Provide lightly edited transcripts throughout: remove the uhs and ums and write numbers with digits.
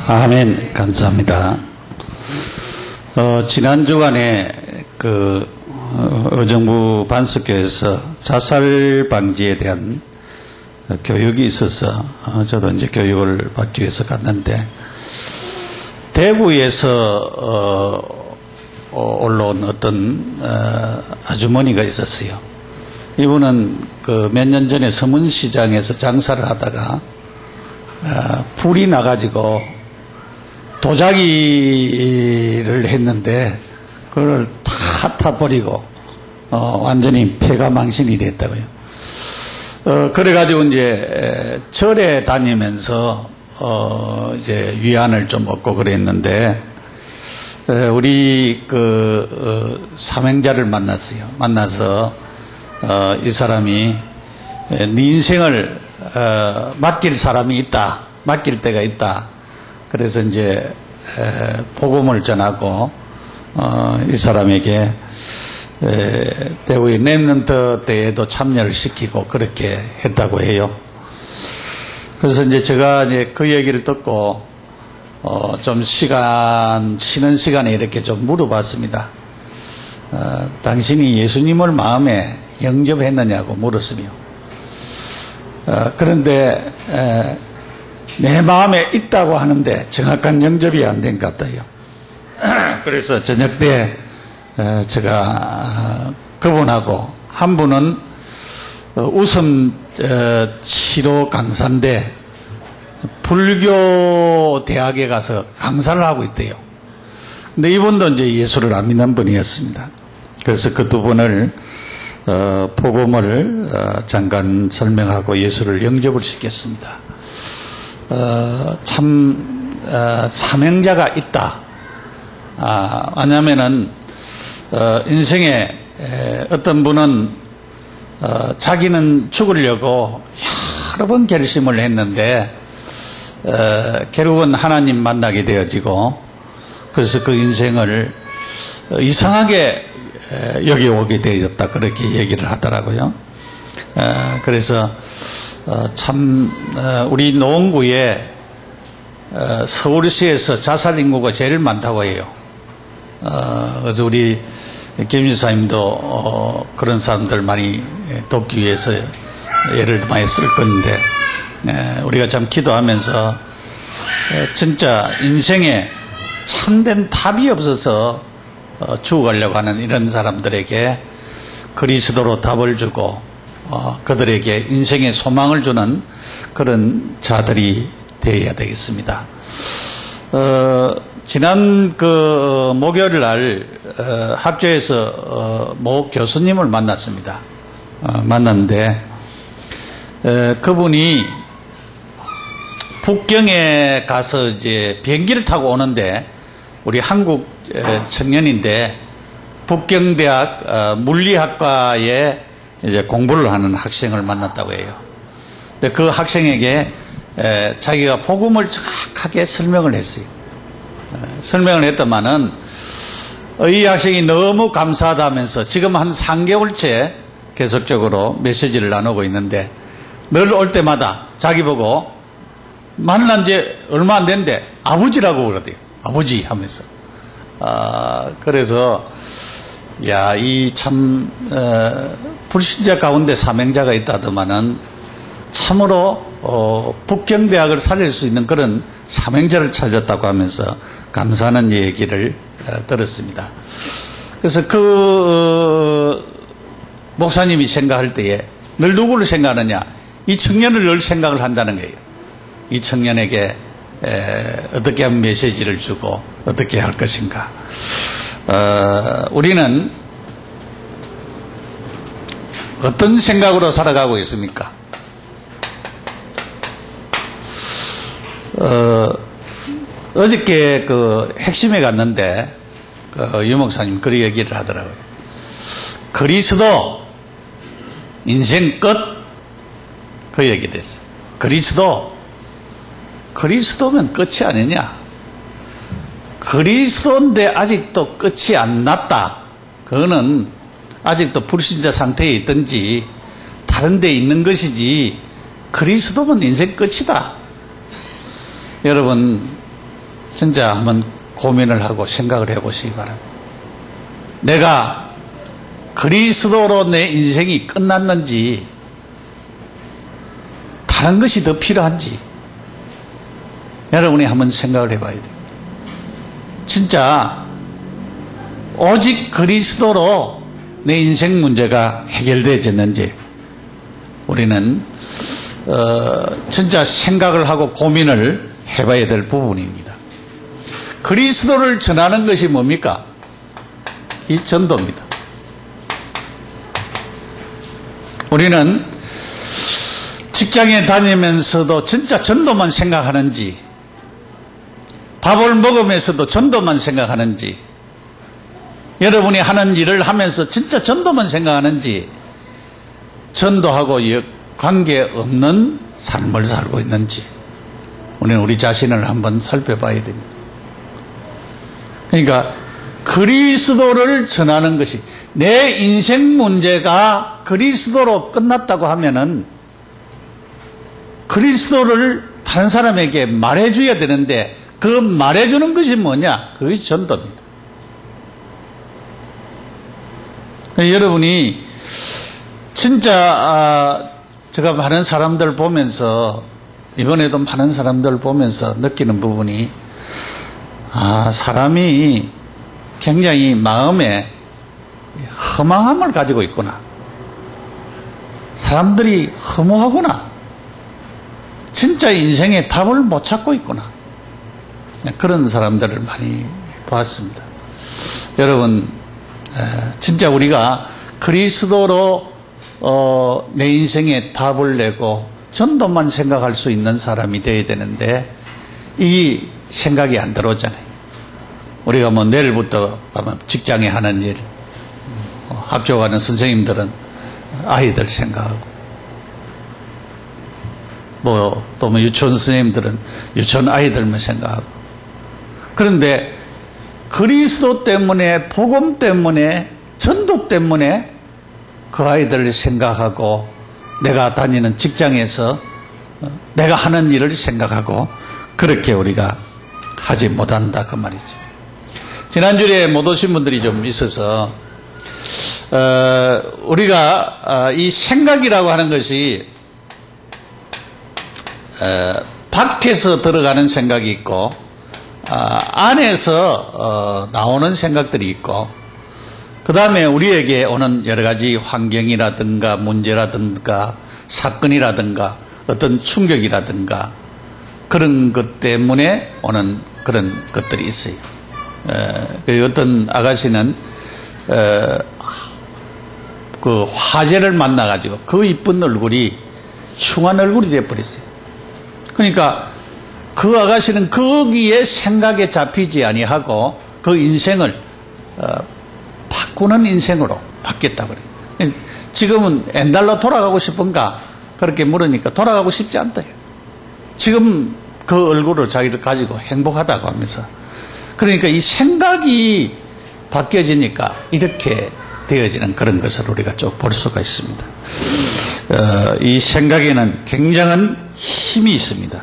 아멘. 감사합니다. 지난 주간에 의정부 반석교에서 자살 방지에 대한 교육이 있어서 저도 이제 교육을 받기 위해서 갔는데, 대구에서 올라온 어떤 아주머니가 있었어요. 이분은 몇 년 전에 서문시장에서 장사를 하다가 불이 나가지고 도자기를 했는데 그걸 다 타버리고 완전히 폐가망신이 됐다고요. 그래가지고 이제 절에 다니면서 이제 위안을 좀 얻고 그랬는데, 우리 사명자를 만났어요. 만나서 이 사람이 네 인생을 맡길 사람이 있다, 맡길 때가 있다. 그래서 이제 복음을 전하고 이 사람에게 대구의 렘넌트 대회도 참여를 시키고 그렇게 했다고 해요. 그래서 이제 제가 이제 그 얘기를 듣고 좀 쉬는 시간에 이렇게 좀 물어봤습니다. 당신이 예수님을 마음에 영접했느냐고 물었으며, 그런데 내 마음에 있다고 하는데 정확한 영접이 안 된 것 같아요. 그래서 저녁 때 제가 그분하고, 한 분은 웃음 치료 강사인데 불교 대학에 가서 강사를 하고 있대요. 근데 이분도 이제 예수를 안 믿는 분이었습니다. 그래서 그 두 분을 복음을 잠깐 설명하고 예수를 영접을 시켰습니다. 참 사명자가 있다. 왜냐하면은 인생에 어떤 분은 자기는 죽으려고 여러 번 결심을 했는데 결국은 하나님 만나게 되어지고, 그래서 그 인생을 이상하게 여기 오게 되어졌다, 그렇게 얘기를 하더라고요. 그래서 참 우리 노원구에 서울시에서 자살 인구가 제일 많다고 해요. 그래서 우리 김 지사님도 그런 사람들 많이 돕기 위해서 예를 많이 쓸 건데, 우리가 참 기도하면서 진짜 인생에 참된 답이 없어서 죽어가려고 하는 이런 사람들에게 그리스도로 답을 주고 그들에게 인생의 소망을 주는 그런 자들이 되어야 되겠습니다. 지난 목요일 날 학교에서 모 교수님을 만났습니다. 만났는데 그분이 북경에 가서 이제 비행기를 타고 오는데, 우리 한국 청년인데 북경대학 물리학과에 이제 공부를 하는 학생을 만났다고 해요. 근데 그 학생에게 자기가 복음을 정확하게 설명을 했어요. 설명을 했더만은 이 학생이 너무 감사하다면서 지금 한 3개월째 계속적으로 메시지를 나누고 있는데, 늘 올 때마다 자기 보고 만난 지 얼마 안 됐는데 아버지라고 그러대요. 아버지 하면서. 그래서 이 참 불신자 가운데 사명자가 있다더만은 참으로 북경대학을 살릴 수 있는 그런 사명자를 찾았다고 하면서 감사하는 얘기를 들었습니다. 그래서 목사님이 생각할 때에 늘 누구를 생각하느냐, 이 청년을 늘 생각을 한다는 거예요. 이 청년에게 어떻게 하면 메시지를 주고 어떻게 할 것인가. 우리는 어떤 생각으로 살아가고 있습니까? 어저께 핵심에 갔는데 유 목사님 그런 얘기를 하더라고요. 그리스도 인생 끝, 그 얘기를 했어요. 그리스도면 끝이 아니냐. 그리스도인데 아직도 끝이 안 났다. 그거는 아직도 불신자 상태에 있든지 다른 데 있는 것이지, 그리스도면 인생 끝이다. 여러분, 진짜 한번 고민을 하고 생각을 해보시기 바랍니다. 내가 그리스도로 내 인생이 끝났는지 다른 것이 더 필요한지 여러분이 한번 생각을 해봐야 돼요. 진짜 오직 그리스도로 내 인생 문제가 해결되어졌는지 우리는 진짜 생각을 하고 고민을 해봐야 될 부분입니다. 그리스도를 전하는 것이 뭡니까? 이 전도입니다. 우리는 직장에 다니면서도 진짜 전도만 생각하는지, 밥을 먹으면서도 전도만 생각하는지, 여러분이 하는 일을 하면서 진짜 전도만 생각하는지, 전도하고 관계없는 삶을 살고 있는지 우리는 우리 자신을 한번 살펴봐야 됩니다. 그러니까 그리스도를 전하는 것이, 내 인생 문제가 그리스도로 끝났다고 하면은 그리스도를 다른 사람에게 말해줘야 되는데 그 말해주는 것이 뭐냐? 그것이 전도입니다. 여러분이 진짜 제가 많은 사람들 보면서, 이번에도 많은 사람들 보면서 느끼는 부분이, 사람이 굉장히 마음에 허망함을 가지고 있구나. 사람들이 허무하구나. 진짜 인생의 답을 못 찾고 있구나. 그런 사람들을 많이 보았습니다. 여러분, 진짜 우리가 그리스도로 내 인생에 답을 내고 전도만 생각할 수 있는 사람이 되어야 되는데 이 생각이 안 들어오잖아요. 우리가 뭐 내일부터 직장에 하는 일, 학교 가는 선생님들은 아이들 생각하고, 또 유치원 선생님들은 유치원 아이들만 생각하고. 그런데 그리스도 때문에, 복음 때문에, 전도 때문에 그 아이들을 생각하고, 내가 다니는 직장에서 내가 하는 일을 생각하고, 그렇게 우리가 하지 못한다 그 말이죠. 지난주에 못 오신 분들이 좀 있어서 우리가 이 생각이라고 하는 것이 밖에서 들어가는 생각이 있고 안에서 나오는 생각들이 있고, 그 다음에 우리에게 오는 여러 가지 환경이라든가 문제라든가 사건이라든가 어떤 충격이라든가 그런 것 때문에 오는 그런 것들이 있어요. 어떤 아가씨는 그 화재를 만나가지고 그 이쁜 얼굴이 흉한 얼굴이 되어버렸어요. 그러니까 그 아가씨는 거기에 생각에 잡히지 아니하고 그 인생을 바꾸는 인생으로 바뀌었다 그래요. 지금은 옛날로 돌아가고 싶은가 그렇게 물으니까 돌아가고 싶지 않다. 지금 그 얼굴을 자기를 가지고 행복하다고 하면서, 그러니까 이 생각이 바뀌어지니까 이렇게 되어지는 그런 것을 우리가 좀 볼 수가 있습니다. 이 생각에는 굉장한 힘이 있습니다.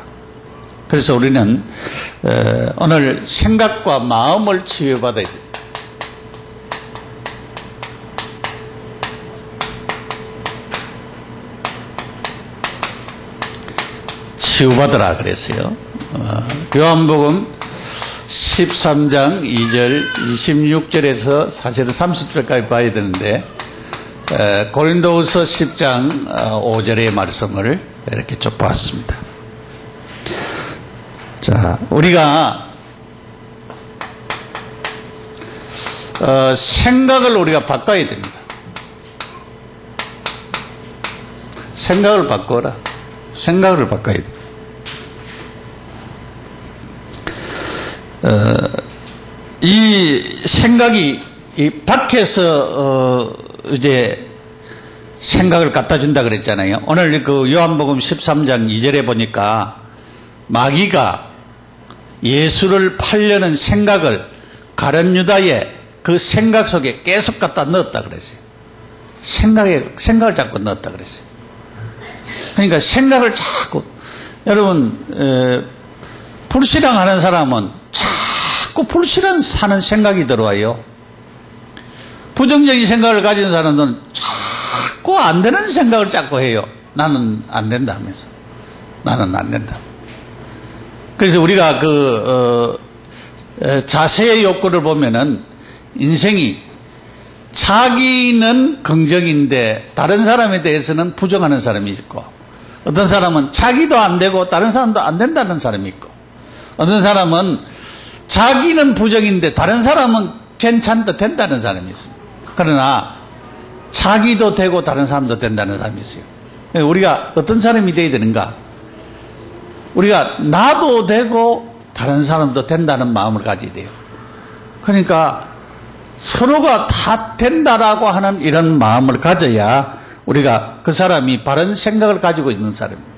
그래서 우리는 오늘 생각과 마음을 치유받아야 됩니다. 치유받으라 그랬어요. 요한복음 13장 2절 26절에서 사실은 30절까지 봐야 되는데 고린도후서 10장 5절의 말씀을 이렇게 쭉 보았습니다. 자, 우리가 생각을 우리가 바꿔야 됩니다. 생각을 바꿔라. 생각을 바꿔야 돼. 이 생각이 이 밖에서 이제 생각을 갖다 준다 그랬잖아요. 오늘 그 요한복음 13장 2절에 보니까 마귀가 예수를 팔려는 생각을 가룟 유다의 그 생각 속에 계속 갖다 넣었다 그랬어요. 생각을 자꾸 넣었다 그랬어요. 그러니까 생각을 자꾸, 여러분 불신앙하는 사람은 자꾸 불실한 사는 생각이 들어와요. 부정적인 생각을 가진 사람들은 자꾸 안 되는 생각을 자꾸 해요. 나는 안 된다 하면서. 나는 안 된다. 그래서 우리가 자세의 욕구를 보면은 인생이 자기는 긍정인데 다른 사람에 대해서는 부정하는 사람이 있고, 어떤 사람은 자기도 안 되고 다른 사람도 안 된다는 사람이 있고, 어떤 사람은 자기는 부정인데 다른 사람은 괜찮다 된다는 사람이 있습니다. 그러나 자기도 되고 다른 사람도 된다는 사람이 있어요. 우리가 어떤 사람이 되어야 되는가? 우리가 나도 되고 다른 사람도 된다는 마음을 가져야 돼요. 그러니까 서로가 다 된다라고 하는 이런 마음을 가져야 우리가 그 사람이 바른 생각을 가지고 있는 사람입니다.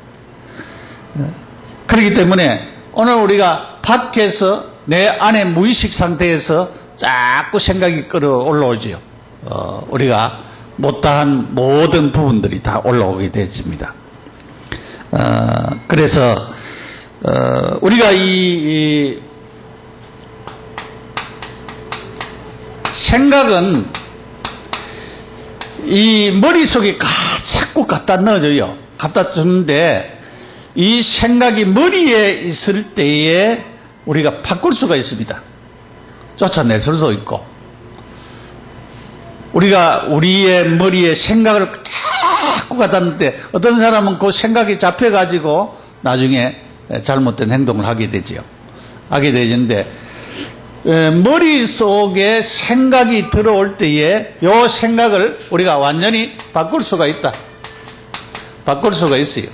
그렇기 때문에 오늘 우리가 밖에서 내 안의 무의식 상태에서 자꾸 생각이 끌어올라오지요. 우리가 못다한 모든 부분들이 다 올라오게 되어집니다. 그래서 우리가 이 생각은 이 머릿속에 자꾸 갖다 넣어줘요. 갖다 주는데 이 생각이 머리에 있을 때에 우리가 바꿀 수가 있습니다. 쫓아낼 수도 있고, 우리가 우리의 머리에 생각을 자꾸 갖다 넣는데 어떤 사람은 그 생각이 잡혀가지고 나중에 잘못된 행동을 하게 되지요. 하게 되는데 머릿속에 생각이 들어올 때에 이 생각을 우리가 완전히 바꿀 수가 있다. 바꿀 수가 있어요.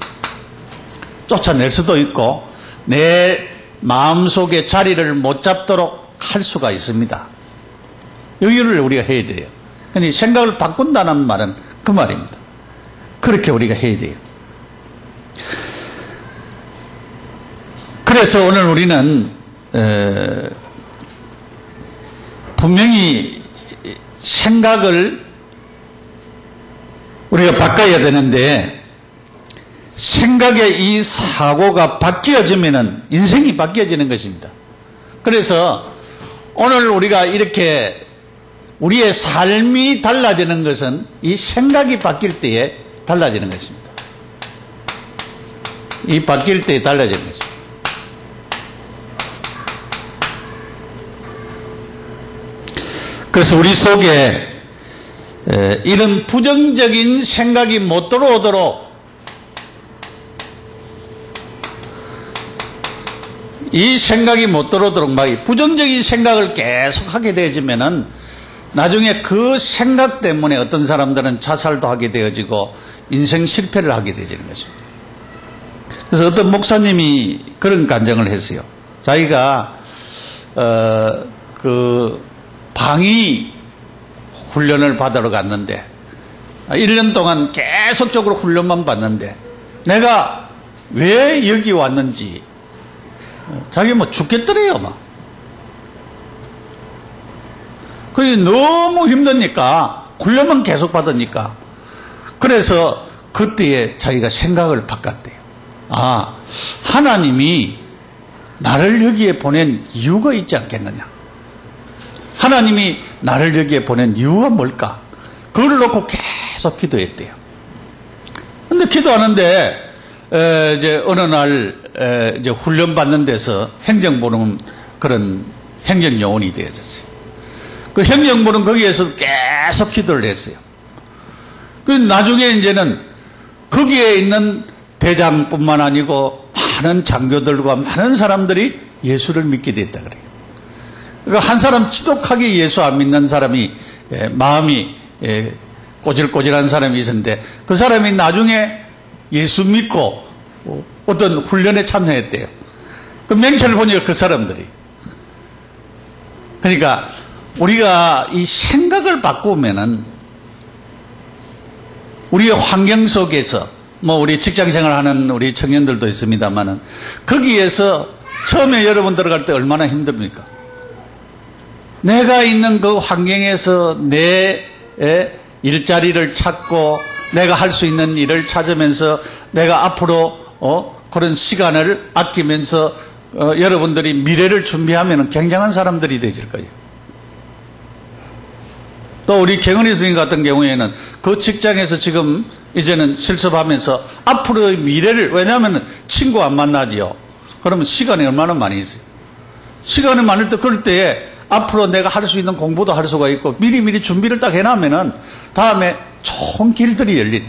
쫓아낼 수도 있고 내 마음속에 자리를 못 잡도록 할 수가 있습니다. 여기를 우리가 해야 돼요. 근데 생각을 바꾼다는 말은 그 말입니다. 그렇게 우리가 해야 돼요. 그래서 오늘 우리는 분명히 생각을 우리가 바꿔야 되는데, 생각의 이 사고가 바뀌어지면은 인생이 바뀌어지는 것입니다. 그래서 오늘 우리가 이렇게 우리의 삶이 달라지는 것은 이 생각이 바뀔 때에 달라지는 것입니다. 이 바뀔 때에 달라지는 것입니다. 그래서 우리 속에 이런 부정적인 생각이 못 들어오도록 이 생각이 못 들어오도록 막 부정적인 생각을 계속 하게 되어지면은 나중에 그 생각 때문에 어떤 사람들은 자살도 하게 되어지고 인생 실패를 하게 되어지는 것입니다. 그래서 어떤 목사님이 그런 간증을 했어요. 자기가 그 방위 훈련을 받으러 갔는데 1년 동안 계속적으로 훈련만 받는데 내가 왜 여기 왔는지 자기 뭐 죽겠더래요 막. 그래서 너무 힘드니까 훈련만 계속 받으니까 그래서 그때에 자기가 생각을 바꿨대요. 아, 하나님이 나를 여기에 보낸 이유가 있지 않겠느냐. 하나님이 나를 여기에 보낸 이유가 뭘까? 그걸 놓고 계속 기도했대요. 근데 기도하는데 이제 어느 날 이제 훈련 받는 데서 행정부는 그런 행정요원이 되어졌어요. 그 행정부는 거기에서 계속 기도를 했어요. 그 나중에 이제는 거기에 있는 대장뿐만 아니고 많은 장교들과 많은 사람들이 예수를 믿게 됐다 그래요. 그러니까 한 사람 지독하게 예수 안 믿는 사람이 마음이 꼬질꼬질한 사람이 있었는데 그 사람이 나중에 예수 믿고 어떤 훈련에 참여했대요. 그 명찰을 보니까 그 사람들이. 그러니까 우리가 이 생각을 바꾸면은 우리의 환경 속에서 뭐 우리 직장생활 하는 우리 청년들도 있습니다만은 거기에서 처음에 여러분 들어갈 때 얼마나 힘듭니까? 내가 있는 그 환경에서 내 일자리를 찾고 내가 할 수 있는 일을 찾으면서 내가 앞으로 그런 시간을 아끼면서 여러분들이 미래를 준비하면 굉장한 사람들이 되질 거예요. 또 우리 경은이 스님 같은 경우에는 그 직장에서 지금 이제는 실습하면서 앞으로의 미래를, 왜냐하면 친구 안 만나지요. 그러면 시간이 얼마나 많이 있어요. 시간이 많을 때, 그럴 때에 앞으로 내가 할 수 있는 공부도 할 수가 있고 미리미리 준비를 딱 해놓으면은 다음에 좋은 길들이 열린.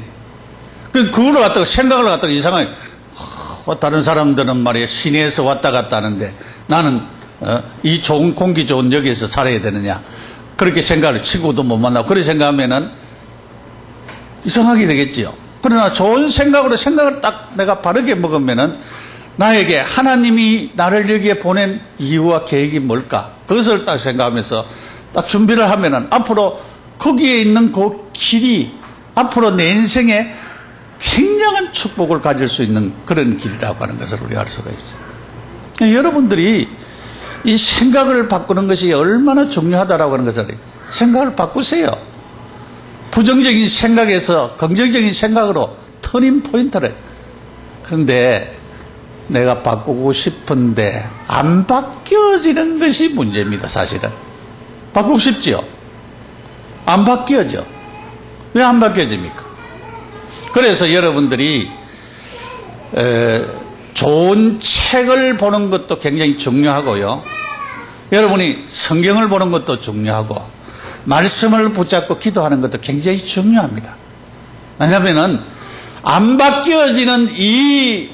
그걸 갖다가 생각을 갖다가 이상하게, 다른 사람들은 말이야 시내에서 왔다 갔다 하는데 나는 이 좋은 공기 좋은 여기에서 살아야 되느냐, 그렇게 생각을, 친구도 못 만나고 그렇게 생각하면은 이상하게 되겠지요. 그러나 좋은 생각으로 생각을 딱 내가 바르게 먹으면은 나에게 하나님이 나를 여기에 보낸 이유와 계획이 뭘까, 그것을 딱 생각하면서 딱 준비를 하면은 앞으로 거기에 있는 그 길이 앞으로 내 인생에 굉장한 축복을 가질 수 있는 그런 길이라고 하는 것을 우리가 알 수가 있어요. 여러분들이 이 생각을 바꾸는 것이 얼마나 중요하다라고 하는 것을, 생각을 바꾸세요. 부정적인 생각에서 긍정적인 생각으로 터닝 포인트를. 그런데 내가 바꾸고 싶은데 안 바뀌어지는 것이 문제입니다. 사실은 바꾸고 싶지요. 안 바뀌어져. 왜 안 바뀌어집니까? 그래서 여러분들이 좋은 책을 보는 것도 굉장히 중요하고요. 여러분이 성경을 보는 것도 중요하고 말씀을 붙잡고 기도하는 것도 굉장히 중요합니다. 왜냐하면 안 바뀌어지는 이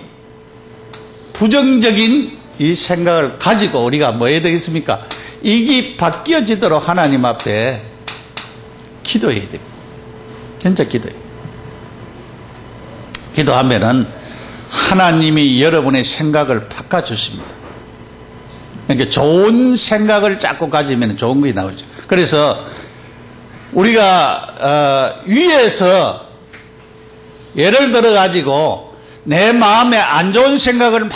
부정적인 이 생각을 가지고 우리가 뭐 해야 되겠습니까? 이게 바뀌어지도록 하나님 앞에 기도해야 됩니다. 진짜 기도해요. 기도하면은 하나님이 여러분의 생각을 바꿔주십니다. 그러니까 좋은 생각을 자꾸 가지면 좋은 것이 나오죠. 그래서 우리가 위에서 예를 들어 가지고 내 마음에 안 좋은 생각을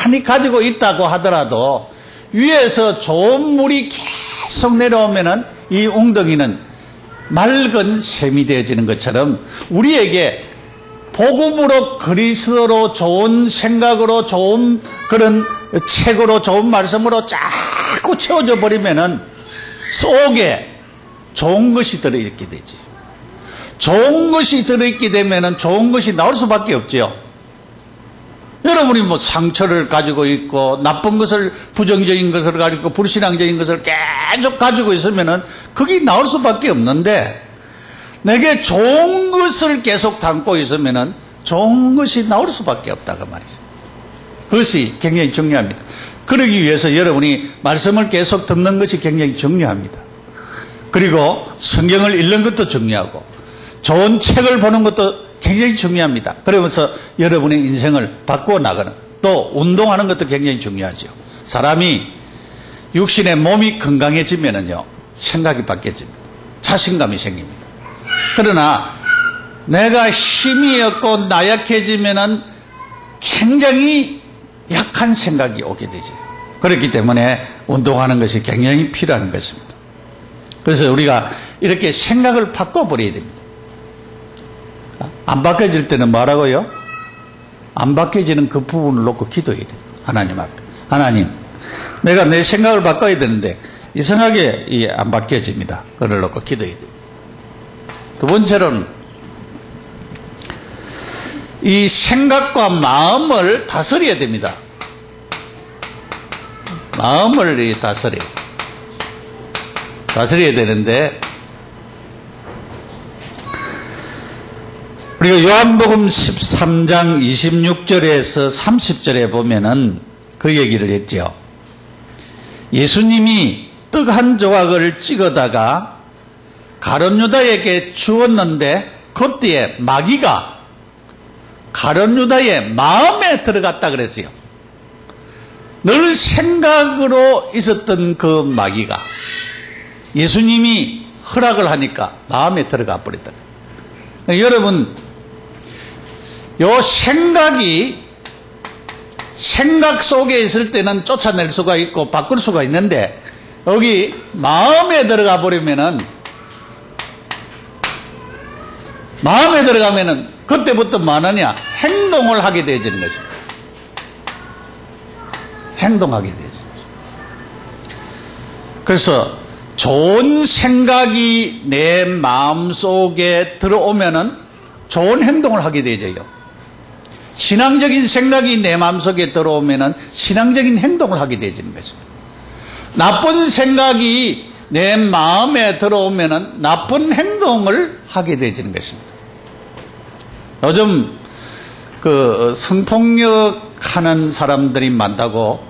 많이 가지고 있다고 하더라도 위에서 좋은 물이 계속 내려오면은 이 웅덩이는 맑은 샘이 되어지는 것처럼 우리에게 복음으로, 그리스도로, 좋은 생각으로, 좋은 그런 책으로, 좋은 말씀으로 자꾸 채워져 버리면은 속에 좋은 것이 들어있게 되지. 좋은 것이 들어있게 되면은 좋은 것이 나올 수밖에 없지요. 여러분이 뭐 상처를 가지고 있고 나쁜 것을, 부정적인 것을 가지고 있고 불신앙적인 것을 계속 가지고 있으면은 그게 나올 수밖에 없는데, 내게 좋은 것을 계속 담고 있으면은 좋은 것이 나올 수밖에 없다, 그 말이죠. 그것이 굉장히 중요합니다. 그러기 위해서 여러분이 말씀을 계속 듣는 것이 굉장히 중요합니다. 그리고 성경을 읽는 것도 중요하고 좋은 책을 보는 것도 굉장히 중요합니다. 그러면서 여러분의 인생을 바꾸어 나가는, 또 운동하는 것도 굉장히 중요하죠. 사람이 육신의 몸이 건강해지면은요 생각이 바뀌어집니다. 자신감이 생깁니다. 그러나 내가 힘이 없고 나약해지면은 굉장히 약한 생각이 오게 되죠. 그렇기 때문에 운동하는 것이 굉장히 필요한 것입니다. 그래서 우리가 이렇게 생각을 바꿔버려야 됩니다. 안 바뀌어질 때는 뭐라고요? 안 바뀌어지는 그 부분을 놓고 기도해야 돼요. 하나님 앞에. 하나님, 내가 내 생각을 바꿔야 되는데 이상하게 안 바뀌어집니다. 그걸 놓고 기도해야 돼요. 두 번째로는 이 생각과 마음을 다스려야 됩니다. 마음을 다스려야 되는데, 우리가 요한복음 13장 26절에서 30절에 보면은 그 얘기를 했죠. 예수님이 떡 한 조각을 찍어다가 가룟 유다에게 주었는데 그때에 마귀가 가룟 유다의 마음에 들어갔다 그랬어요. 늘 생각으로 있었던 그 마귀가 예수님이 허락을 하니까 마음에 들어가 버렸다. 여러분, 요 생각이 생각 속에 있을 때는 쫓아낼 수가 있고 바꿀 수가 있는데, 여기 마음에 들어가 버리면은, 마음에 들어가면은 그때부터 뭐 하느냐? 행동을 하게 되어지는 것입니다. 행동하게 되죠. 그래서 좋은 생각이 내 마음속에 들어오면은 좋은 행동을 하게 되죠. 신앙적인 생각이 내 마음속에 들어오면은 신앙적인 행동을 하게 되는 것입니다. 나쁜 생각이 내 마음에 들어오면은 나쁜 행동을 하게 되는 것입니다. 요즘 성폭력 하는 사람들이 많다고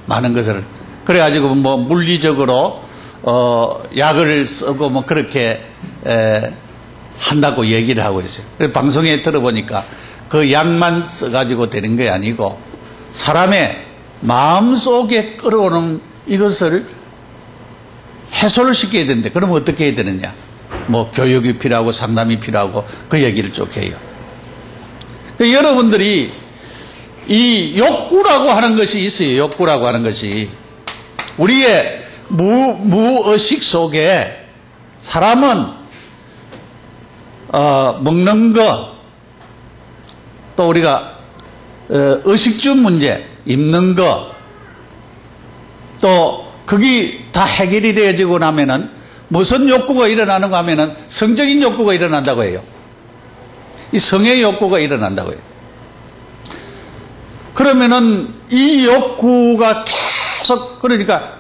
많은 것을 그래가지고 뭐 물리적으로 약을 쓰고 뭐 그렇게 한다고 얘기를 하고 있어요. 그래서 방송에 들어보니까 그 약만 써가지고 되는 게 아니고 사람의 마음속에 끌어오는 이것을 해소를 시켜야 되는데 그러면 어떻게 해야 되느냐? 뭐 교육이 필요하고 상담이 필요하고 그 얘기를 쭉 해요. 그러니까 여러분들이 이 욕구라고 하는 것이 있어요. 욕구라고 하는 것이 우리의 무의식 속에 사람은 먹는 거, 또 우리가 의식주 문제, 입는 거, 또 그게 다 해결이 되어지고 나면은 무슨 욕구가 일어나는가 하면은 성적인 욕구가 일어난다고 해요. 이 성의 욕구가 일어난다고 해요. 그러면은 이 욕구가 계속 그러니까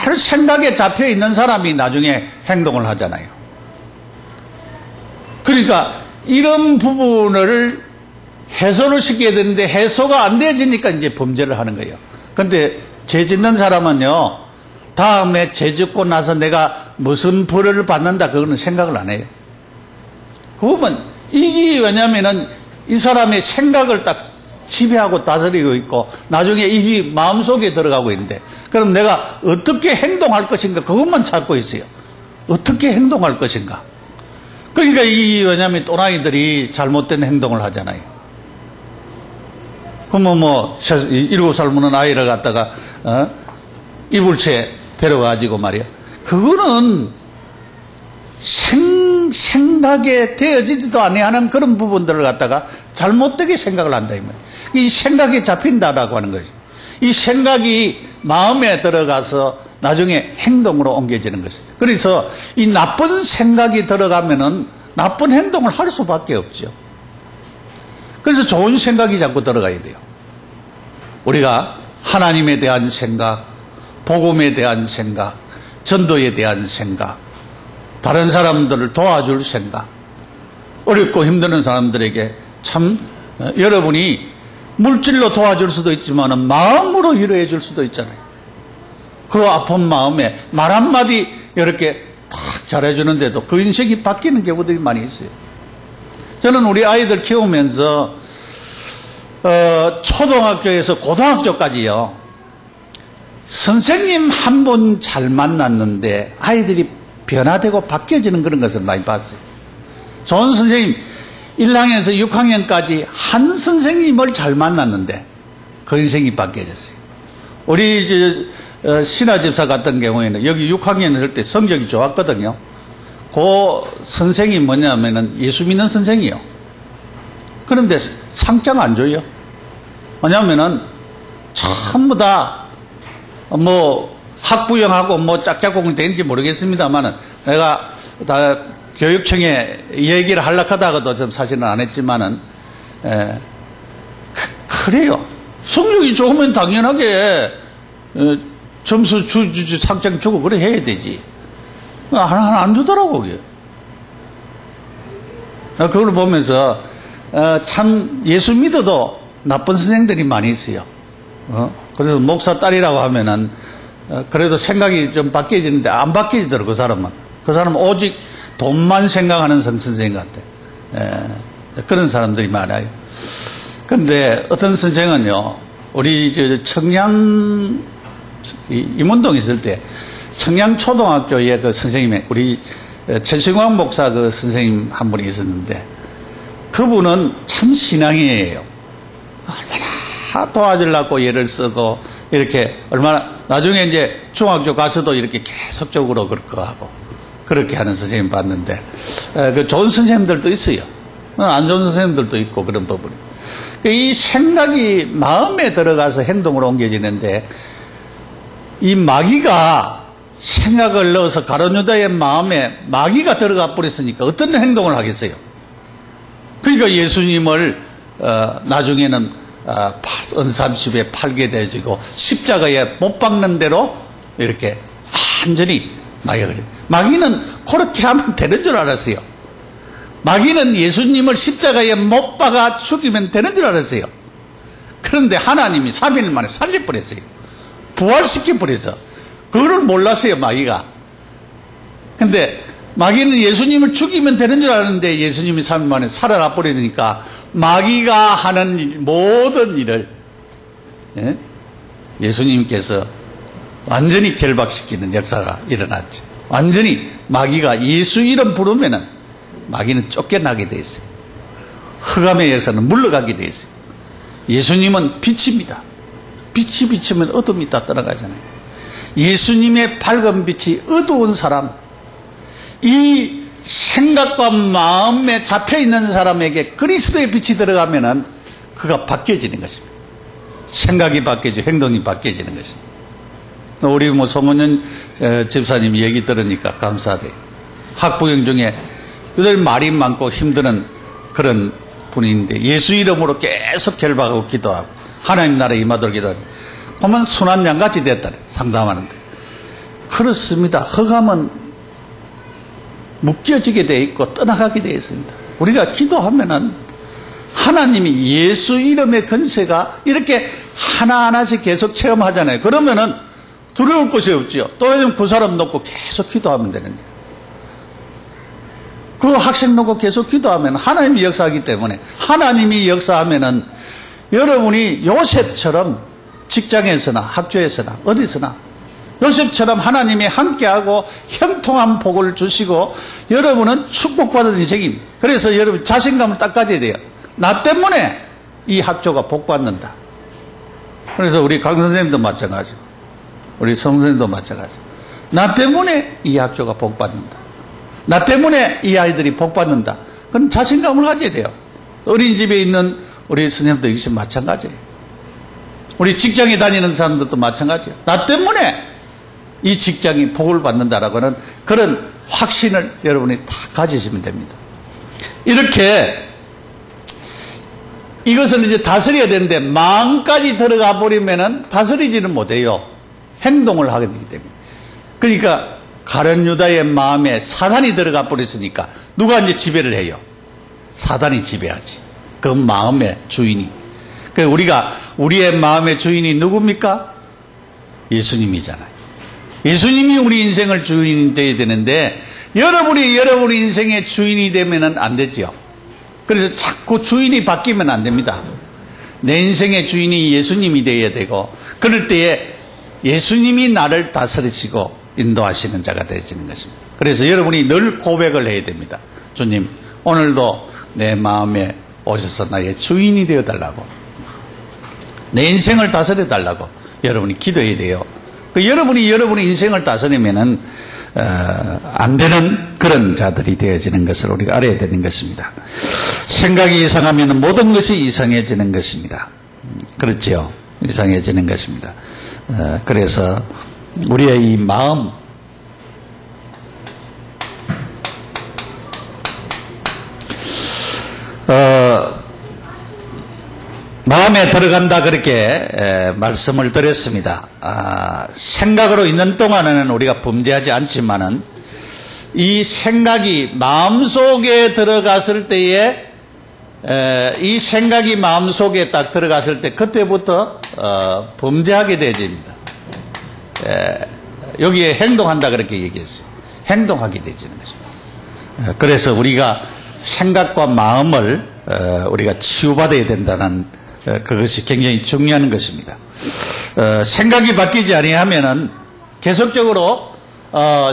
늘 생각에 잡혀 있는 사람이 나중에 행동을 하잖아요. 그러니까 이런 부분을 해소를 시켜야 되는데 해소가 안 되어지니까 이제 범죄를 하는 거예요. 그런데 죄 짓는 사람은요, 다음에 죄 짓고 나서 내가 무슨 벌을 받는다 그거는 생각을 안 해요. 그러면 이게 왜냐면은 이 사람의 생각을 딱 지배하고 다스리고 있고 나중에 이게 마음속에 들어가고 있는데 그럼 내가 어떻게 행동할 것인가 그것만 찾고 있어요. 어떻게 행동할 것인가. 그러니까 왜냐면 또라이들이 잘못된 행동을 하잖아요. 그러면 7살 먹는 아이를 갖다가 이불채 데려가지고 말이야. 그거는 생각에 되어지지도 아니하는 그런 부분들을 갖다가 잘못되게 생각을 한다 이 말이야. 이 생각이 잡힌다라고 하는 거죠. 이 생각이 마음에 들어가서 나중에 행동으로 옮겨지는 것이죠. 그래서 이 나쁜 생각이 들어가면은 나쁜 행동을 할 수밖에 없죠. 그래서 좋은 생각이 자꾸 들어가야 돼요. 우리가 하나님에 대한 생각, 복음에 대한 생각, 전도에 대한 생각, 다른 사람들을 도와줄 생각, 어렵고 힘드는 사람들에게 참 여러분이 물질로 도와줄 수도 있지만 마음으로 위로해 줄 수도 있잖아요. 그 아픈 마음에 말 한마디 이렇게 탁 잘해주는데도 그 인생이 바뀌는 경우들이 많이 있어요. 저는 우리 아이들 키우면서 초등학교에서 고등학교까지요, 선생님 한 분 잘 만났는데 아이들이 변화되고 바뀌어지는 그런 것을 많이 봤어요. 좋은 선생님 1학년에서 6학년까지 한 선생님을 잘 만났는데 그 인생이 바뀌어졌어요. 우리 신하 집사 같은 경우에는 여기 6학년 할 때 성적이 좋았거든요. 그 선생이 뭐냐면은 예수 믿는 선생이요. 그런데 상장 안 줘요. 왜냐면은 전부 다 학부형하고 짝짝꿍이 되는지 모르겠습니다만은 내가 다 교육청에 얘기를 하려고 하다가도 좀 사실은 안 했지만은 그래요. 성적이 좋으면 당연하게 점수 상장 주고 그래 해야 되지. 하나 안 주더라고 그게. 그걸 보면서 참 예수 믿어도 나쁜 선생들이 많이 있어요. 그래서 목사 딸이라고 하면은 그래도 생각이 좀 바뀌어지는데 안 바뀌어지더라고 그 사람은. 그 사람은 오직 돈만 생각하는 선생님 같아. 그런 사람들이 많아요. 근데 어떤 선생은요, 우리 청양 임원동 있을 때 청양초등학교에 그 선생님이 우리 천신광 목사 그 선생님 한 분이 있었는데 그분은 참 신앙이에요. 얼마나 도와주려고 애를 쓰고 이렇게 얼마나 나중에 이제 중학교 가서도 이렇게 계속적으로 그렇게 하고 그렇게 하는 선생님 봤는데 그 좋은 선생님들도 있어요. 안 좋은 선생님들도 있고 그런 부분이. 이 생각이 마음에 들어가서 행동으로 옮겨지는데, 이 마귀가 생각을 넣어서 가룟 유다의 마음에 마귀가 들어가 버렸으니까 어떤 행동을 하겠어요? 그러니까 예수님을 나중에는 은삼십에 팔게 되어지고 십자가에 못 박는 대로 이렇게 완전히 마귀는 그렇게 하면 되는 줄 알았어요. 마귀는 예수님을 십자가에 못 박아 죽이면 되는 줄 알았어요. 그런데 하나님이 3일 만에 살려버렸어요. 부활시켜버려서. 그걸 몰랐어요, 마귀가. 근데 마귀는 예수님을 죽이면 되는 줄 알았는데 예수님이 3일 만에 살아나 버리니까 마귀가 하는 모든 일을 예수님께서 완전히 결박시키는 역사가 일어났죠. 완전히 마귀가 예수 이름 부르면은 마귀는 쫓겨나게 돼 있어요. 흑암의 역사는 물러가게 돼 있어요. 예수님은 빛입니다. 빛이 비치면 어둠이 다 떠나가잖아요. 예수님의 밝은 빛이 어두운 사람, 이 생각과 마음에 잡혀있는 사람에게 그리스도의 빛이 들어가면은 그가 바뀌어지는 것입니다. 생각이 바뀌어지고 행동이 바뀌어지는 것입니다. 우리 송은현 집사님 얘기 들으니까 감사돼요. 학부형 중에 늘 말이 많고 힘드는 그런 분인데 예수 이름으로 계속 결박하고 기도하고 하나님 나라에 임하도록 기도하고 그러면 순한 양같이 됐다 상담하는데 그렇습니다. 흑암은 묶여지게 되어 있고 떠나가게 되어 있습니다. 우리가 기도하면은 하나님이 예수 이름의 권세가 이렇게 하나하나씩 계속 체험하잖아요. 그러면은 두려울 것이 없죠. 또 요즘 그 사람 놓고 계속 기도하면 되는데 그 학생 놓고 계속 기도하면 하나님이 역사하기 때문에 하나님이 역사하면은 여러분이 요셉처럼 직장에서나 학교에서나 어디서나 요셉처럼 하나님이 함께하고 형통한 복을 주시고 여러분은 축복받은 인생입니다. 그래서 여러분 자신감을 딱 가져야 돼요. 나 때문에 이 학교가 복받는다. 그래서 우리 강 선생님도 마찬가지고 우리 성 선생님도 마찬가지고 나 때문에 이 학교가 복받는다. 나 때문에 이 아이들이 복받는다. 그럼 자신감을 가져야 돼요. 어린이집에 있는 우리 선생님도 역시 마찬가지예요. 우리 직장에 다니는 사람들도 마찬가지예요. 나 때문에 이 직장이 복을 받는다라고 하는 그런 확신을 여러분이 다 가지시면 됩니다. 이렇게 이것을 이제 다스려야 되는데 마음까지 들어가 버리면은 다스리지는 못해요. 행동을 하게 되기 때문에. 그러니까 가룟 유다의 마음에 사단이 들어가 버렸으니까 누가 이제 지배를 해요? 사단이 지배하지. 그 마음의 주인이. 그러니까 우리가 우리의 마음의 주인이 누굽니까? 예수님이잖아요. 예수님이 우리 인생을 주인이 되어야 되는데 여러분이 인생의 주인이 되면은 안 되죠. 그래서 자꾸 주인이 바뀌면 안 됩니다. 내 인생의 주인이 예수님이 되어야 되고 그럴 때에 예수님이 나를 다스리시고 인도하시는 자가 되어지는 것입니다. 그래서 여러분이 늘 고백을 해야 됩니다. 주님, 오늘도 내 마음에 오셔서 나의 주인이 되어달라고 내 인생을 다스려달라고 여러분이 기도해야 돼요. 여러분이 인생을 다스리면은 안 되는 그런 자들이 되어지는 것을 우리가 알아야 되는 것입니다. 생각이 이상하면 모든 것이 이상해지는 것입니다. 그렇죠? 이상해지는 것입니다. 그래서 우리의 이 마음, 마음에 들어간다 그렇게 말씀을 드렸습니다. 생각으로 있는 동안에는 우리가 범죄하지 않지만은 이 생각이 마음속에 들어갔을 때에 이 생각이 마음속에 딱 들어갔을 때 그때부터 범죄하게 되어집니다. 여기에 행동한다 그렇게 얘기했어요. 행동하게 되어지는 것입니다. 그래서 우리가 생각과 마음을 우리가 치유받아야 된다는 그것이 굉장히 중요한 것입니다. 생각이 바뀌지 아니하면은 계속적으로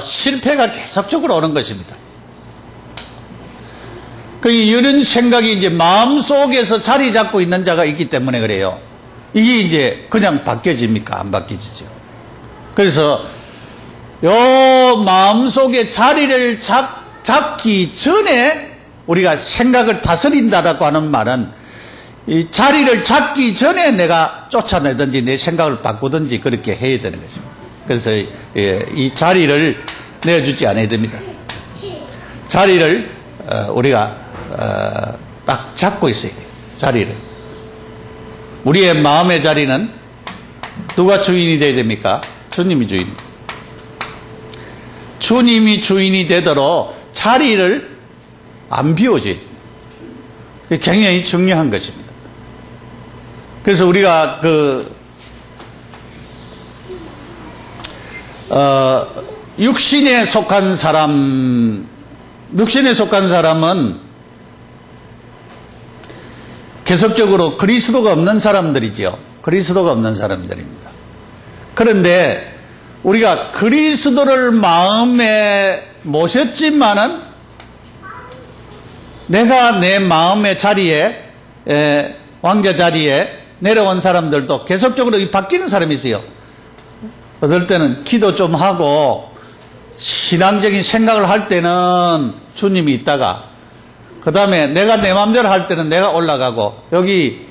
실패가 계속적으로 오는 것입니다. 이런 생각이 이제 마음속에서 자리 잡고 있는 자가 있기 때문에 그래요. 이게 이제 그냥 바뀌어집니까? 안 바뀌지죠. 그래서 요 마음속에 자리를 잡기 전에 우리가 생각을 다스린다라고 하는 말은 이 자리를 잡기 전에 내가 쫓아내든지 내 생각을 바꾸든지 그렇게 해야 되는 것입니다. 그래서 이 자리를 내어주지 않아야 됩니다. 자리를 우리가 딱 잡고 있어야 돼요. 자리를. 우리의 마음의 자리는 누가 주인이 되어야 됩니까? 주님이 주인입니다. 주님이 주인이 되도록 자리를 안 비워줘야 됩니다. 그게 굉장히 중요한 것입니다. 그래서 우리가 육신에 속한 사람은 계속적으로 그리스도가 없는 사람들이죠. 그리스도가 없는 사람들입니다. 그런데 우리가 그리스도를 마음에 모셨지만은 내가 내 마음의 자리에, 왕자 자리에 내려온 사람들도 계속적으로 바뀌는 사람이 있어요. 어떨 때는 기도 좀 하고 신앙적인 생각을 할 때는 주님이 있다가, 그 다음에 내가 내 마음대로 할 때는 내가 올라가고, 여기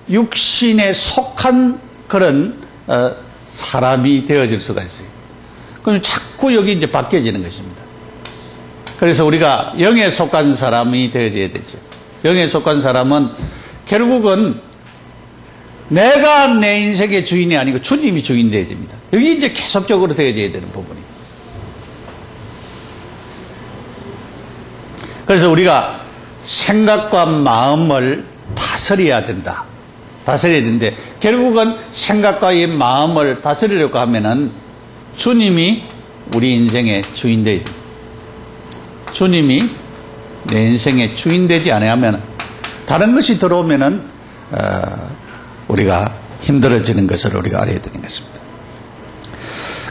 육신에 속한 그런 사람이 되어질 수가 있어요. 그럼 자꾸 여기 이제 바뀌어지는 것입니다. 그래서 우리가 영에 속한 사람이 되어져야 되죠. 영에 속한 사람은 결국은 내가 내 인생의 주인이 아니고 주님이 주인 되어집니다. 여기 이제 계속적으로 되어져야 되는 부분이에요. 그래서 우리가 생각과 마음을 다스려야 된다. 다스려야 되는데, 결국은 생각과 이 마음을 다스리려고 하면은 주님이 우리 인생의 주인 되어야 됩니다. 주님이 내 인생의 주인 되지 않으면, 다른 것이 들어오면은 우리가 힘들어지는 것을 우리가 알아야 되는 것입니다.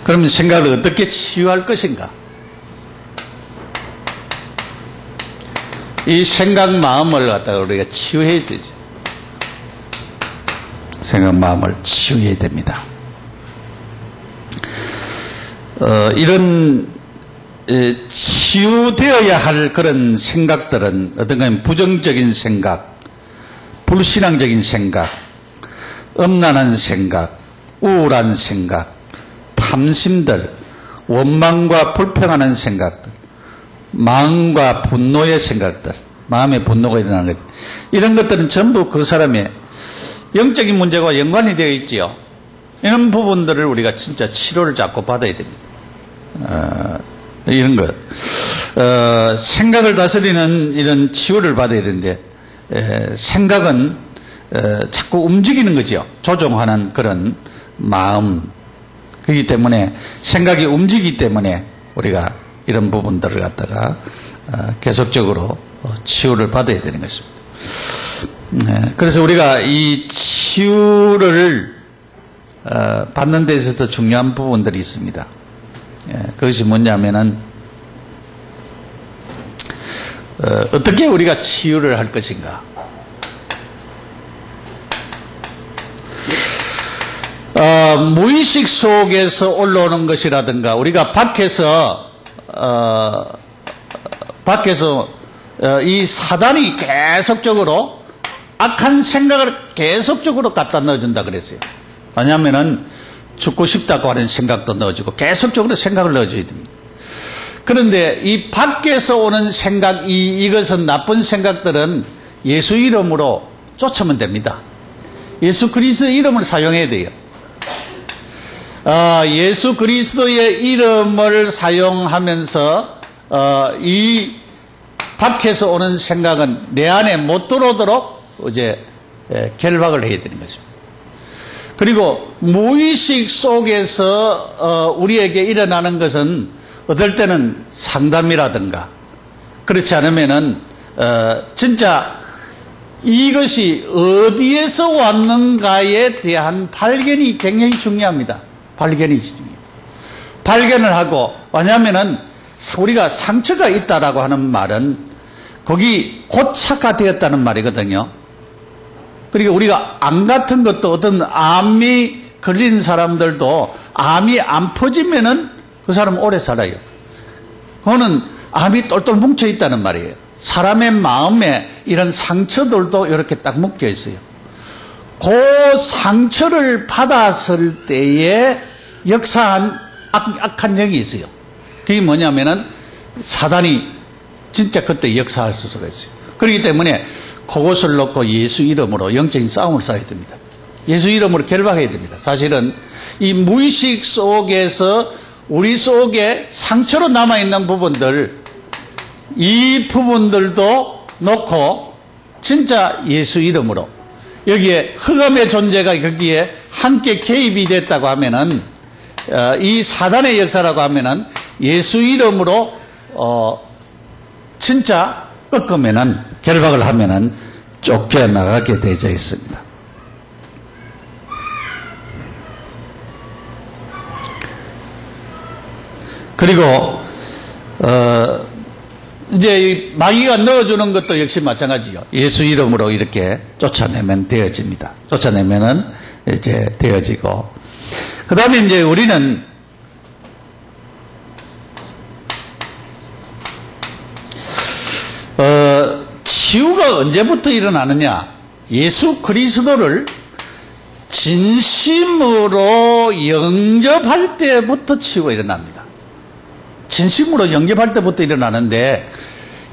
그러면 생각을 어떻게 치유할 것인가? 이 생각 마음을 갖다가 우리가 치유해야 되죠. 생각 마음을 치유해야 됩니다. 이런 치유되어야 할 그런 생각들은 어떤가 하면 부정적인 생각, 불신앙적인 생각, 음란한 생각, 우울한 생각, 탐심들, 원망과 불평하는 생각들, 마음과 분노의 생각들, 마음의 분노가 일어나는 것, 이런 것들은 전부 그 사람의 영적인 문제와 연관이 되어 있지요. 이런 부분들을 우리가 진짜 치료를 자꾸 받아야 됩니다. 이런 것, 생각을 다스리는 이런 치유를 받아야 되는데, 생각은 자꾸 움직이는 거죠. 조종하는 그런 마음. 그렇기 때문에 생각이 움직이기 때문에 우리가 이런 부분들을 갖다가 계속적으로 치유를 받아야 되는 것입니다. 그래서 우리가 이 치유를 받는 데 있어서 중요한 부분들이 있습니다. 그것이 뭐냐면은 어떻게 우리가 치유를 할 것인가? 무의식 속에서 올라오는 것이라든가, 우리가 밖에서 이 사단이 계속적으로 악한 생각을 계속적으로 갖다 넣어준다 그랬어요. 왜냐하면은 죽고 싶다고 하는 생각도 넣어주고 계속적으로 생각을 넣어줘야 됩니다. 그런데 이 밖에서 오는 생각, 이것은 나쁜 생각들은 예수 이름으로 쫓으면 됩니다. 예수 그리스도의 이름을 사용해야 돼요. 예수 그리스도의 이름을 사용하면서 이 밖에서 오는 생각은 내 안에 못 들어오도록 이제 결박을 해야 되는 것입니다. 그리고 무의식 속에서 우리에게 일어나는 것은 어떨 때는 상담이라든가, 그렇지 않으면은 진짜 이것이 어디에서 왔는가에 대한 발견이 굉장히 중요합니다. 발견이 중요해요. 발견을 하고, 왜냐하면은 우리가 상처가 있다라고 하는 말은 거기 고착화 되었다는 말이거든요. 그리고 우리가 암 같은 것도 어떤 암이 걸린 사람들도 암이 안 퍼지면은 그 사람은 오래 살아요. 그거는 암이 똘똘 뭉쳐 있다는 말이에요. 사람의 마음에 이런 상처들도 이렇게 딱 묶여 있어요. 그 상처를 받았을 때에 역사한 악한 영이 있어요. 그게 뭐냐면은 사단이 진짜 그때 역사할 수가 있어요. 그렇기 때문에 그것을 놓고 예수 이름으로 영적인 싸움을 싸야 됩니다. 예수 이름으로 결박해야 됩니다. 사실은 이 무의식 속에서 우리 속에 상처로 남아있는 부분들, 이 부분들도 놓고 진짜 예수 이름으로, 여기에 흑암의 존재가 거기에 함께 개입이 됐다고 하면은, 이 사단의 역사라고 하면은 예수 이름으로 진짜 꺾으면은, 결박을 하면은 쫓겨나가게 되어 있습니다. 그리고 이제 마귀가 넣어주는 것도 역시 마찬가지요. 예수 이름으로 이렇게 쫓아내면 되어집니다. 쫓아내면은 이제 되어지고, 그 다음에 이제 우리는 치유가 언제부터 일어나느냐? 예수 그리스도를 진심으로 영접할 때부터 치유가 일어납니다. 진심으로 영접할 때부터 일어나는데,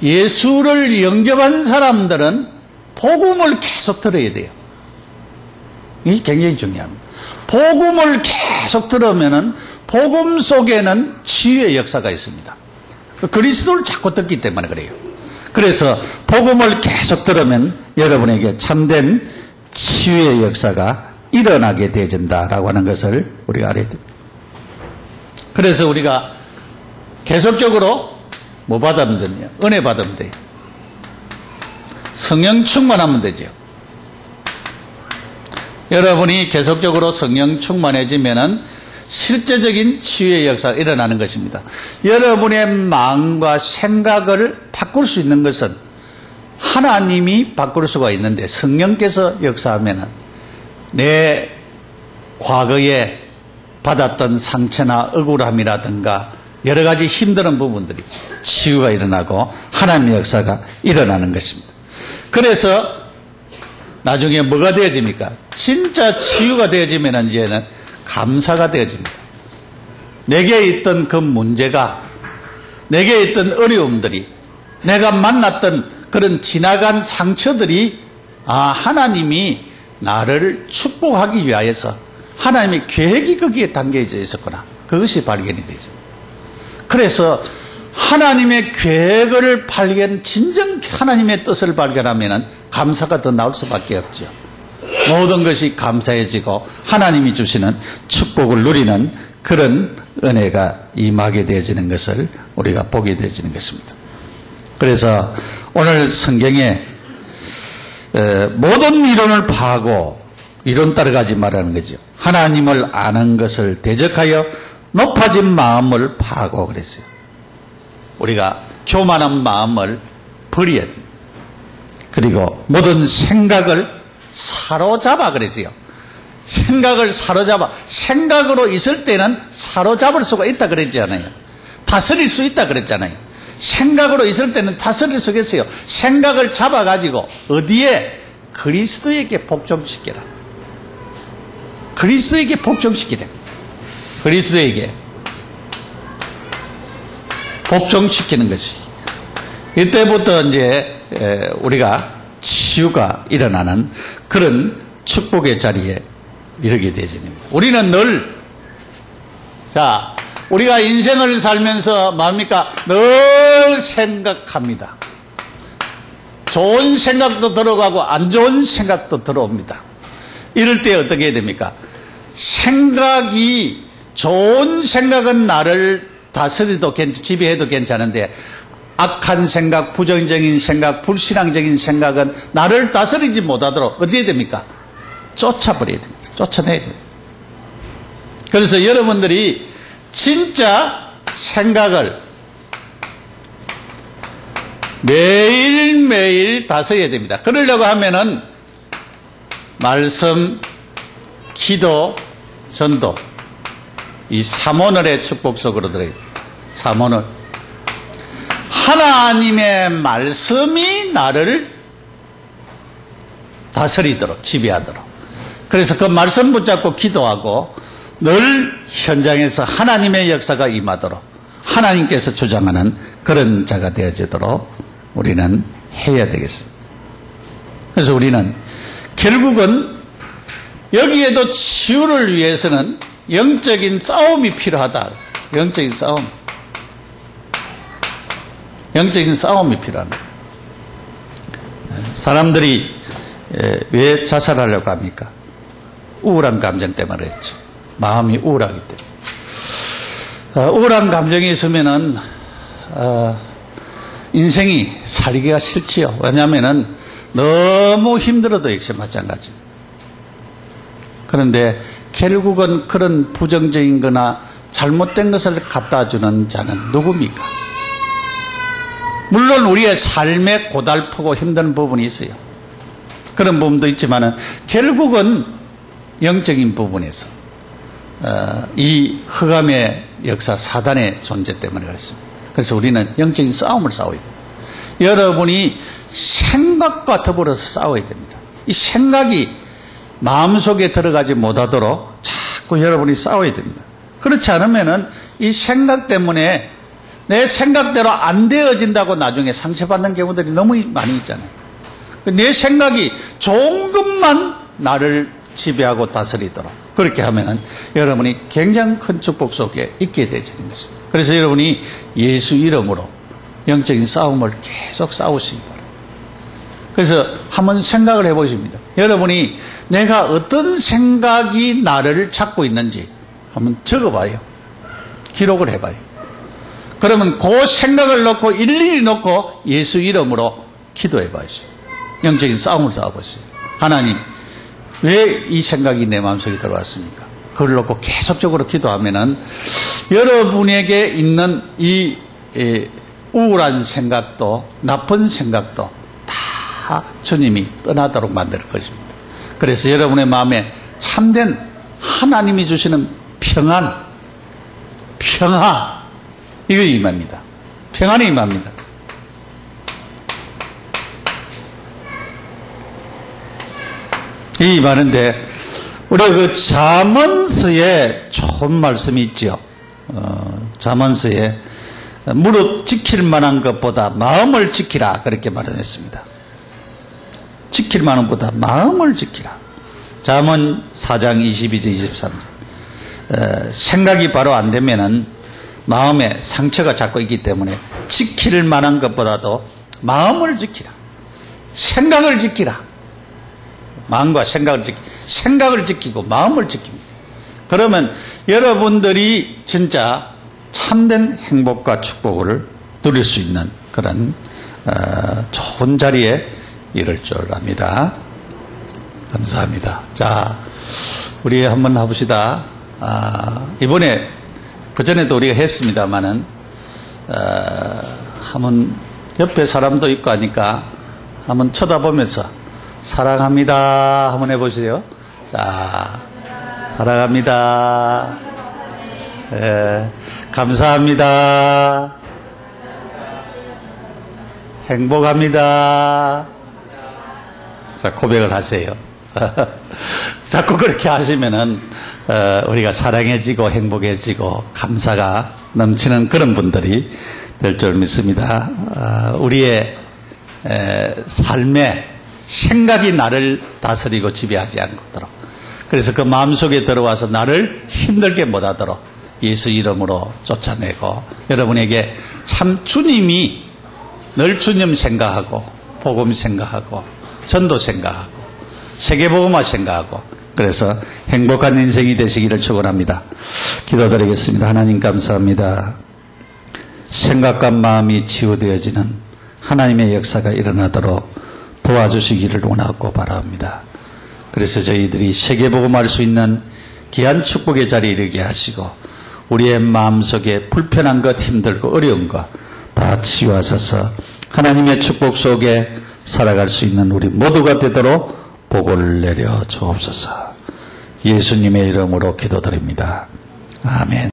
예수를 영접한 사람들은 복음을 계속 들어야 돼요. 이게 굉장히 중요합니다. 복음을 계속 들으면은 복음 속에는 치유의 역사가 있습니다. 그리스도를 자꾸 듣기 때문에 그래요. 그래서 복음을 계속 들으면 여러분에게 참된 치유의 역사가 일어나게 되어진다라고 하는 것을 우리가 알아야 됩니다. 그래서 우리가 계속적으로 뭐 받으면 되냐? 은혜 받으면 돼요. 성령 충만하면 되죠. 여러분이 계속적으로 성령 충만해지면은 실제적인 치유의 역사가 일어나는 것입니다. 여러분의 마음과 생각을 바꿀 수 있는 것은 하나님이 바꿀 수가 있는데, 성령께서 역사하면은 내 과거에 받았던 상처나 억울함이라든가 여러 가지 힘든 부분들이 치유가 일어나고 하나님의 역사가 일어나는 것입니다. 그래서 나중에 뭐가 되어집니까? 진짜 치유가 되어지면 이제는 감사가 되어집니다. 내게 있던 그 문제가, 내게 있던 어려움들이, 내가 만났던 그런 지나간 상처들이, 하나님이 나를 축복하기 위하여서 하나님의 계획이 거기에 담겨져 있었구나. 그것이 발견이 되죠. 그래서 하나님의 계획을 진정 하나님의 뜻을 발견하면 감사가 더 나올 수밖에 없죠. 모든 것이 감사해지고 하나님이 주시는 축복을 누리는 그런 은혜가 임하게 되어지는 것을 우리가 보게 되어지는 것입니다. 그래서 오늘 성경에 모든 이론을 파하고 이론 따라가지 말라는 거죠. 하나님을 아는 것을 대적하여 높아진 마음을 파하고 그랬어요. 우리가 교만한 마음을 버려야 돼요. 그리고 모든 생각을 사로잡아 그랬어요. 생각을 사로잡아. 생각으로 있을 때는 사로잡을 수가 있다 그랬잖아요. 다스릴 수 있다 그랬잖아요. 생각으로 있을 때는 다스릴 수 있겠어요. 생각을 잡아가지고 어디에? 그리스도에게 복종시키라. 그리스도에게 복종시키라. 그리스도에게 복종시키는 것이, 이때부터 이제 우리가 치유가 일어나는 그런 축복의 자리에 이르게 되어집니다. 우리는 늘, 우리가 인생을 살면서 뭡니까? 늘 생각합니다. 좋은 생각도 들어가고 안 좋은 생각도 들어옵니다. 이럴 때 어떻게 해야 됩니까? 생각이, 좋은 생각은 나를 다스리도 지배해도 괜찮은데, 악한 생각, 부정적인 생각, 불신앙적인 생각은 나를 다스리지 못하도록 어떻게 해야 됩니까? 쫓아버려야 됩니다. 쫓아내야 됩니다. 그래서 여러분들이 진짜 생각을 매일매일 다스려야 됩니다. 그러려고 하면은 말씀, 기도, 전도, 이 삼원을의 축복 속으로 들어요. 삼원을. 하나님의 말씀이 나를 다스리도록, 지배하도록. 그래서 그 말씀 붙잡고 기도하고 늘 현장에서 하나님의 역사가 임하도록 하나님께서 주장하는 그런 자가 되어지도록 우리는 해야 되겠습니다. 그래서 우리는 결국은 여기에도 치유를 위해서는 영적인 싸움이 필요하다. 영적인 싸움. 영적인 싸움이 필요합니다. 사람들이 왜 자살하려고 합니까? 우울한 감정 때문에 그랬죠. 마음이 우울하기 때문에. 우울한 감정이 있으면은 인생이 살기가 싫지요. 왜냐하면은 너무 힘들어도 역시 마찬가지입니다. 그런데 결국은 그런 부정적인 거나 잘못된 것을 갖다 주는 자는 누굽니까? 물론 우리의 삶에 고달프고 힘든 부분이 있어요. 그런 부분도 있지만은 결국은 영적인 부분에서 이 흑암의 역사, 사단의 존재 때문에 그렇습니다. 그래서 우리는 영적인 싸움을 싸워야 됩니다. 여러분이 생각과 더불어서 싸워야 됩니다. 이 생각이 마음속에 들어가지 못하도록 자꾸 여러분이 싸워야 됩니다. 그렇지 않으면은 이 생각 때문에 내 생각대로 안 되어진다고 나중에 상처받는 경우들이 너무 많이 있잖아요. 내 생각이 좋은 것만 나를 지배하고 다스리도록 그렇게 하면은 여러분이 굉장히 큰 축복 속에 있게 되지는 것입니다. 그래서 여러분이 예수 이름으로 영적인 싸움을 계속 싸우시기 바랍니다. 그래서 한번 생각을 해보십니다. 여러분이 내가 어떤 생각이 나를 잡고 있는지 한번 적어봐요. 기록을 해봐요. 그러면 그 생각을 놓고 일일이 놓고 예수 이름으로 기도해봐요. 영적인 싸움을 싸워보세요. 하나님, 왜 이 생각이 내 마음속에 들어왔습니까? 그걸 놓고 계속적으로 기도하면은 여러분에게 있는 이 우울한 생각도 나쁜 생각도 다 주님이 떠나도록 만들 것입니다. 그래서 여러분의 마음에 참된 하나님이 주시는 평화 이거 임합니다. 평안이 임합니다. 이 임하는데 우리가 그 잠언서에 좋은 말씀이 있죠. 잠언서에 무릇 지킬 만한 것보다 마음을 지키라 그렇게 말했습니다. 지킬 만한 것보다 마음을 지키라. 잠언 4장 22절 23절. 생각이 바로 안 되면은 마음에 상처가 자꾸 있기 때문에 지킬 만한 것보다도 마음을 지키라. 생각을 지키라. 마음과 생각을 지키고 마음을 지킵니다. 그러면 여러분들이 진짜 참된 행복과 축복을 누릴 수 있는 그런 좋은 자리에 이를 줄 압니다. 감사합니다. 자, 우리 한번 해봅시다. 이번에 그전에도 우리가 했습니다만은 한번 옆에 사람도 있고 하니까 한번 쳐다보면서 사랑합니다 한번 해보세요. 자, 사랑합니다. 감사합니다. 행복합니다. 자, 고백을 하세요. 자꾸 그렇게 하시면은 우리가 사랑해지고 행복해지고 감사가 넘치는 그런 분들이 될 줄 믿습니다. 우리의 삶에 생각이 나를 다스리고 지배하지 않도록, 그래서 그 마음속에 들어와서 나를 힘들게 못하도록 예수 이름으로 쫓아내고, 여러분에게 참 주님이 늘 주님 생각하고 복음 생각하고 전도 생각하고 세계복음화 생각하고, 그래서 행복한 인생이 되시기를 축원합니다. 기도드리겠습니다. 하나님 감사합니다. 생각과 마음이 치유되어지는 하나님의 역사가 일어나도록 도와주시기를 원하고 바랍니다. 그래서 저희들이 세계복음할 수 있는 귀한 축복의 자리에 이르게 하시고, 우리의 마음속에 불편한 것, 힘들고 어려운 것 다 치유하셔서 하나님의 축복 속에 살아갈 수 있는 우리 모두가 되도록 복을 내려 주옵소서. 예수님의 이름으로 기도드립니다. 아멘.